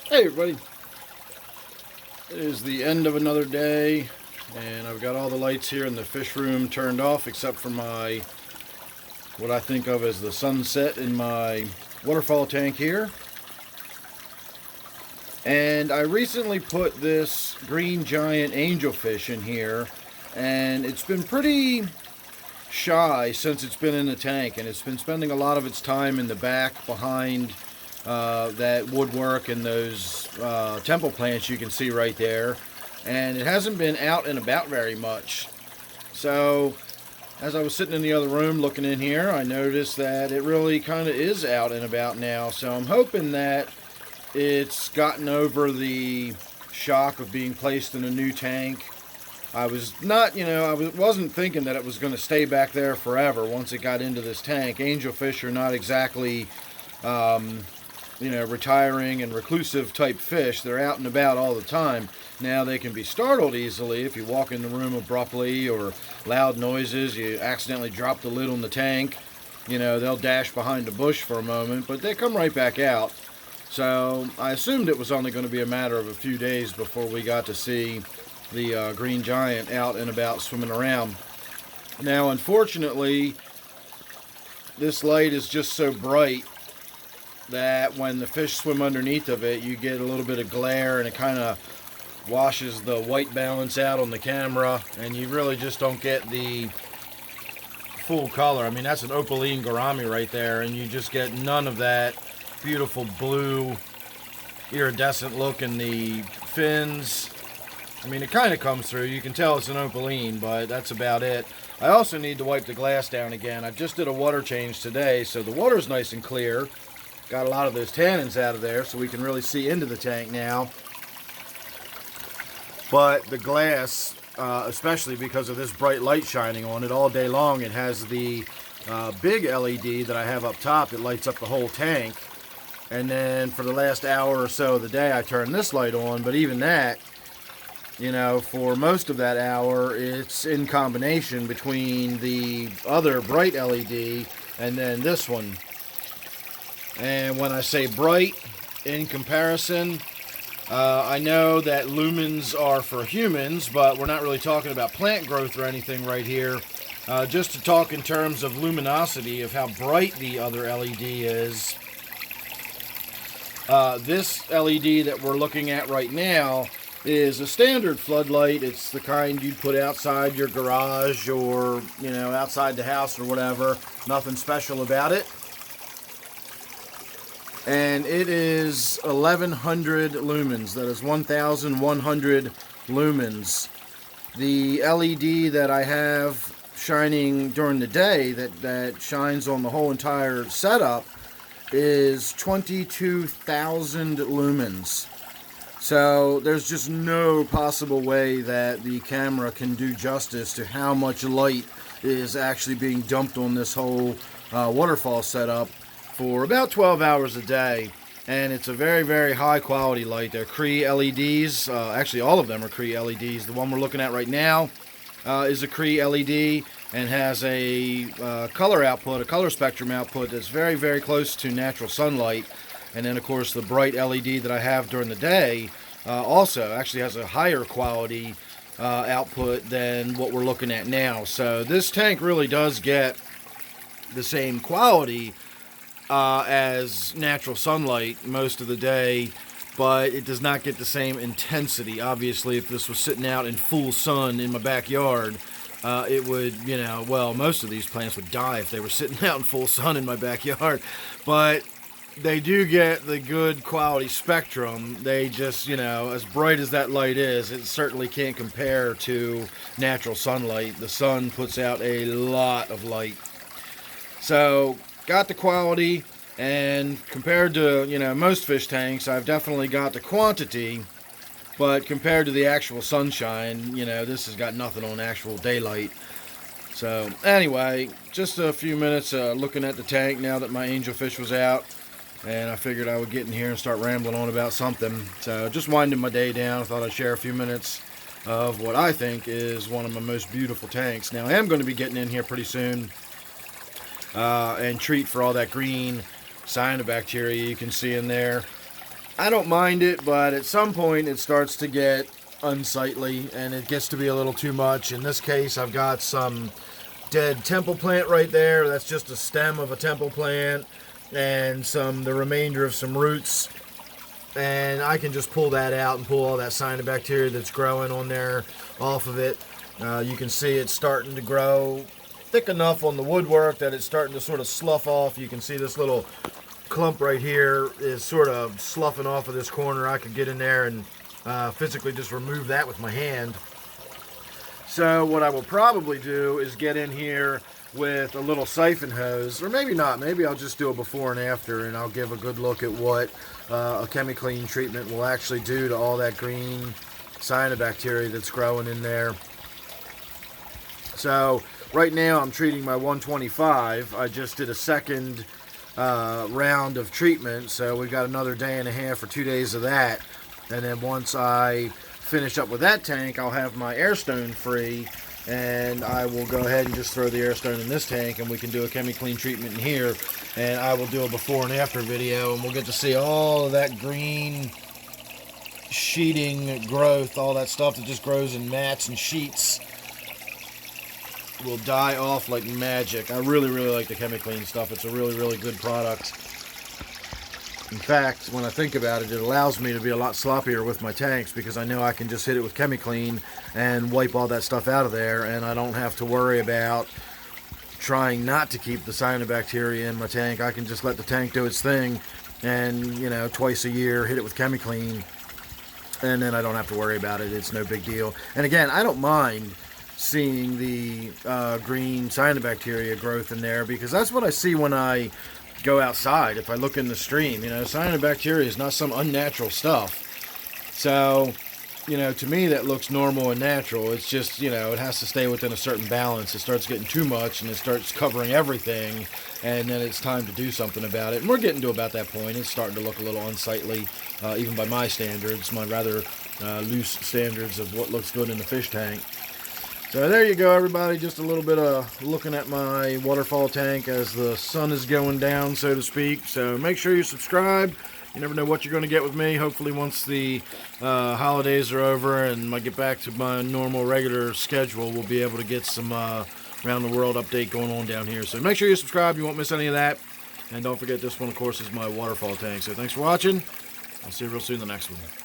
Hey everybody, it is the end of another day and I've got all the lights here in the fish room turned off except for my, what I think of as the sunset in my waterfall tank here. And I recently put this green giant angelfish in here and it's been pretty shy since it's been in the tank, and it's been spending a lot of its time in the back behind that woodwork and those temple plants you can see right there, and it hasn't been out and about very much. So as I was sitting in the other room looking in here, I noticed that it really kind of is out and about now. So I'm hoping that it's gotten over the shock of being placed in a new tank. I was not, wasn't thinking that it was going to stay back there forever once it got into this tank. Angelfish are not exactly, retiring and reclusive type fish. They're out and about all the time. Now, they can be startled easily if you walk in the room abruptly or loud noises, you accidentally drop the lid on the tank. They'll dash behind a bush for a moment, but they come right back out. So I assumed it was only going to be a matter of a few days before we got to see the green giant out and about swimming around. Now, unfortunately, this light is just so bright that when the fish swim underneath of it, you get a little bit of glare and it kind of washes the white balance out on the camera, and you really just don't get the full color. I mean, that's an opaline gourami right there, and you just get none of that beautiful blue iridescent look in the fins. I mean, it kind of comes through. You can tell it's an opaline, but that's about it. I also need to wipe the glass down again. I just did a water change today, so the water's nice and clear. Got a lot of those tannins out of there, so we can really see into the tank now. But the glass, especially because of this bright light shining on it all day long, it has the big LED that I have up top that lights up the whole tank. And then for the last hour or so of the day, I turn this light on, but even that, for most of that hour, it's in combination between the other bright LED and then this one. And when I say bright, in comparison, I know that lumens are for humans, but we're not really talking about plant growth or anything right here. Just to talk in terms of luminosity of how bright the other LED is. This LED that we're looking at right now is a standard floodlight. It's the kind you'd put outside your garage or, outside the house or whatever. Nothing special about it. And it is 1100 lumens. That is 1100 lumens. The LED that I have shining during the day that shines on the whole entire setup is 22,000 lumens. So there's just no possible way that the camera can do justice to how much light is actually being dumped on this whole waterfall setup for about 12 hours a day. And it's a very, very high quality light. They're Cree LEDs. Actually, all of them are Cree LEDs. The one we're looking at right now is a Cree LED and has a color output, a color spectrum output that's very, very close to natural sunlight. And then, of course, the bright LED that I have during the day also actually has a higher quality output than what we're looking at now. So this tank really does get the same quality as natural sunlight most of the day, but it does not get the same intensity. Obviously, if this was sitting out in full sun in my backyard, it would, most of these plants would die if they were sitting out in full sun in my backyard. But they do get the good quality spectrum. They just, as bright as that light is, it certainly can't compare to natural sunlight. The sun puts out a lot of light. So, got the quality, and compared to, most fish tanks, I've definitely got the quantity, but compared to the actual sunshine, this has got nothing on actual daylight. So, anyway, just a few minutes looking at the tank now that my angelfish was out. And I figured I would get in here and start rambling on about something. So just winding my day down, I thought I'd share a few minutes of what I think is one of my most beautiful tanks. Now I am going to be getting in here pretty soon and treat for all that green cyanobacteria you can see in there. I don't mind it, but at some point it starts to get unsightly and it gets to be a little too much. In this case, I've got some dead temple plant right there. That's just a stem of a temple plant and the remainder of some roots. And I can just pull that out and pull all that cyanobacteria that's growing on there off of it. You can see it's starting to grow thick enough on the woodwork that it's starting to sort of slough off. You can see this little clump right here is sort of sloughing off of this corner. I could get in there and physically just remove that with my hand. So what I will probably do is get in here with a little siphon hose, or maybe not. Maybe I'll just do a before and after, and I'll give a good look at what a chemi-clean treatment will actually do to all that green cyanobacteria that's growing in there. So right now I'm treating my 125. I just did a second round of treatment, so we've got another day and a half or 2 days of that. And then once I finish up with that tank, I'll have my air stone free, and I will go ahead and just throw the air stone in this tank, and we can do a chemi-clean treatment in here, and I will do a before and after video, and we'll get to see all of that green sheeting growth, all that stuff that just grows in mats and sheets will die off like magic. I really like the chemi-clean stuff. It's a really good product. In fact, when I think about it, it allows me to be a lot sloppier with my tanks because I know I can just hit it with chemi-clean and wipe all that stuff out of there, and I don't have to worry about trying not to keep the cyanobacteria in my tank. I can just let the tank do its thing and, you know, twice a year hit it with chemi-clean, and then I don't have to worry about it. It's no big deal. And again, I don't mind seeing the green cyanobacteria growth in there because that's what I see when I go outside. If I look in the stream, you know, cyanobacteria is not some unnatural stuff. So, you know, to me that looks normal and natural. It's just, you know, it has to stay within a certain balance. It starts getting too much and it starts covering everything, and then it's time to do something about it. And we're getting to about that point. It's starting to look a little unsightly, even by my standards, my rather loose standards of what looks good in the fish tank. So there you go, everybody. Just a little bit of looking at my waterfall tank as the sun is going down, so to speak. So make sure you subscribe. You never know what you're going to get with me. Hopefully once the holidays are over and I get back to my normal regular schedule, we'll be able to get some around the world update going on down here. So make sure you subscribe. You won't miss any of that. And don't forget, this one, of course, is my waterfall tank. So thanks for watching. I'll see you real soon in the next one.